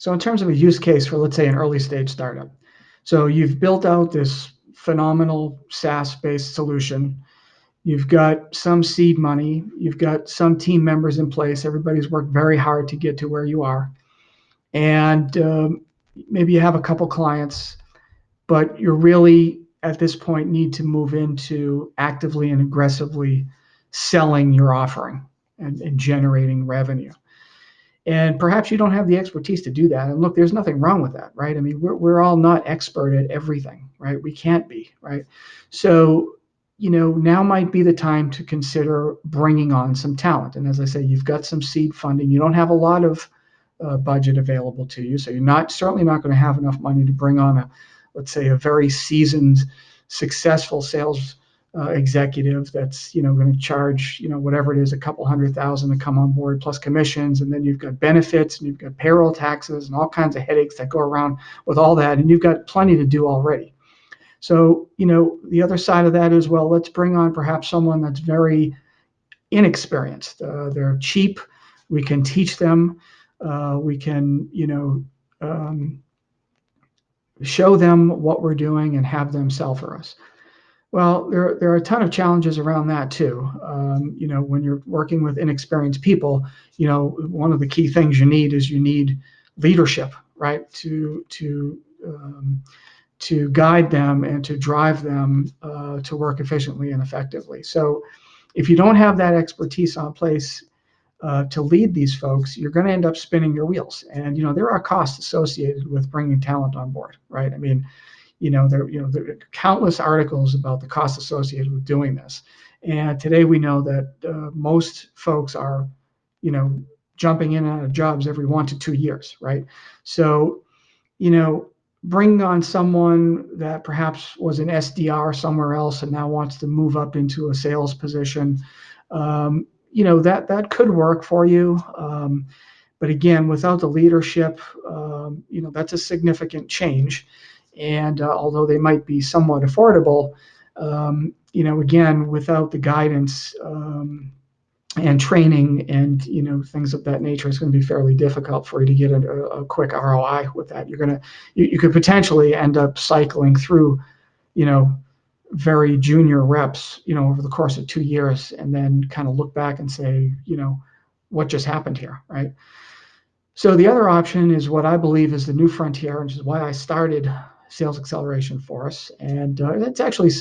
So in terms of a use case for, let's say, an early stage startup. So you've built out this phenomenal SaaS-based solution. You've got some seed money. You've got some team members in place. Everybody's worked very hard to get to where you are. And maybe you have a couple clients, but you're really at this point need to move into actively and aggressively selling your offering and generating revenue. And perhaps you don't have the expertise to do that. And look, there's nothing wrong with that, right? I mean, we're all not expert at everything, right? We can't be, right? So, now might be the time to consider bringing on some talent. And as I say, you've got some seed funding. You don't have a lot of budget available to you, so you're certainly not going to have enough money to bring on let's say, a very seasoned, successful sales executive that's going to charge whatever it is, a couple $100,000 to come on board plus commissions, and then you've got benefits and you've got payroll taxes and all kinds of headaches that go around with all that, and you've got plenty to do already. So the other side of that is, well, let's bring on perhaps someone that's very inexperienced. They're cheap. We can teach them. We can show them what we're doing and have them sell for us. Well, there are a ton of challenges around that too. When you're working with inexperienced people, one of the key things you need leadership, right? To guide them and to drive them to work efficiently and effectively. So if you don't have that expertise on place to lead these folks, you're going to end up spinning your wheels. And there are costs associated with bringing talent on board, right? I mean, there are countless articles about the costs associated with doing this. And today we know that most folks are, jumping in and out of jobs every 1 to 2 years, right? So, bringing on someone that perhaps was an SDR somewhere else and now wants to move up into a sales position, that could work for you. But again, without the leadership, that's a significant change. And although they might be somewhat affordable, again, without the guidance and training and things of that nature, it's going to be fairly difficult for you to get a quick ROI with that. You could potentially end up cycling through, very junior reps, over the course of 2 years, and then kind of look back and say, what just happened here, right? So the other option is what I believe is the new frontier, which is why I started Sales Acceleration Force. And that's actually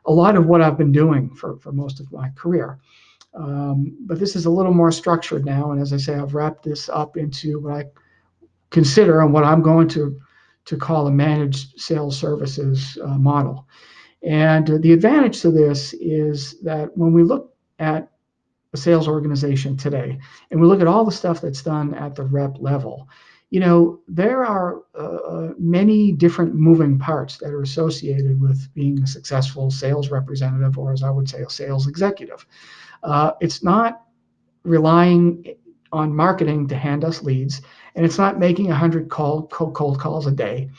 a lot of what I've been doing for most of my career. But this is a little more structured now. And as I say, I've wrapped this up into what I consider and what I'm going to call a managed sales services model. And the advantage to this is that when we look at a sales organization today, and we look at all the stuff that's done at the rep level, there are many different moving parts that are associated with being a successful sales representative, or as I would say, a sales executive. It's not relying on marketing to hand us leads, and it's not making 100 cold calls a day.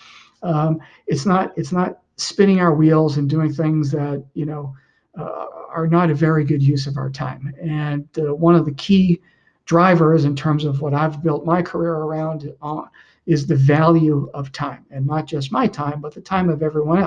It's not spinning our wheels and doing things that are not a very good use of our time. And one of the key drivers in terms of what I've built my career around is the value of time, and not just my time, but the time of everyone else.